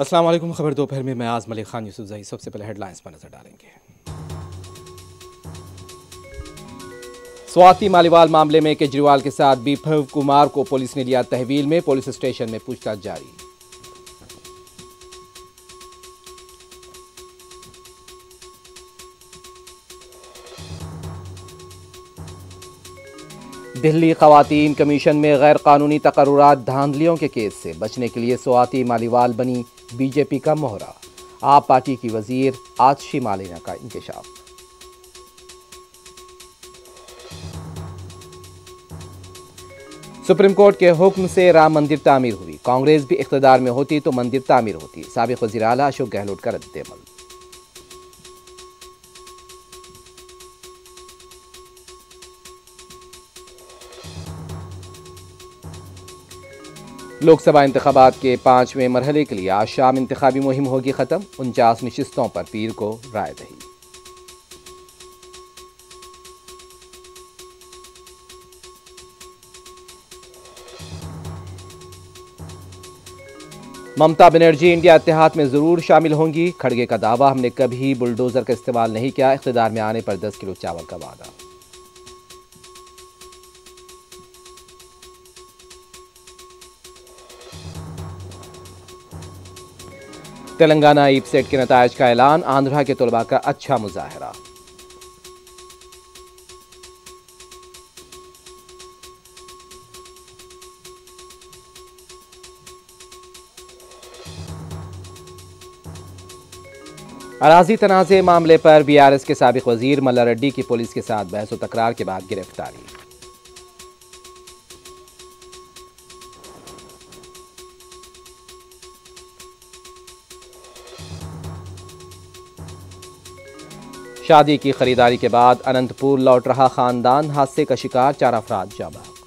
अस्सलाम वालेकुम। खबर दोपहर में मैं आज़म अली खान यूसुफजई। सबसे पहले हेडलाइंस पर नजर डालेंगे। स्वाति मालीवाल मामले में केजरीवाल के साथ बिप्लब कुमार को पुलिस ने लिया तहवील में, पुलिस स्टेशन में पूछताछ जारी। दिल्ली खवातीन कमीशन में गैर कानूनी तकर्रुरात धांधलियों के केस से बचने के लिए स्वाति मालीवाल बनी बीजेपी का मोहरा। आप पार्टी की वजीर आतिशी मालिना का इंकशाफ। सुप्रीम कोर्ट के हुक्म से राम मंदिर तामीर हुई। कांग्रेस भी इख्तिदार में होती तो मंदिर तामीर होती। साबिक वजीर आला अशोक गहलोत का रद्द-ए-अमल। लोकसभा इंतखाबात के 5वें मरहले के लिए आज शाम इंतखाबी मुहिम होगी खत्म। 49 नशिस्तों पर पीर को राय दही। ममता बनर्जी इंडिया इत्तेहाद में जरूर शामिल होंगी। खड़गे का दावा, हमने कभी बुलडोजर का इस्तेमाल नहीं किया। इख्तिदार में आने पर 10 किलो चावल का वादा। तेलंगाना ईपसेट के नतायज का ऐलान, आंध्रा के तलबा का अच्छा मुजाहरा। अराजी तनाज़े मामले पर बीआरएस के साबिक वजीर मल्ला रेड्डी की पुलिस के साथ बहस व तकरार के बाद गिरफ्तारी। शादी की खरीदारी के बाद अनंतपुर लौट रहा खानदान, हादसे का शिकार 4 अफराद जाँ बहक।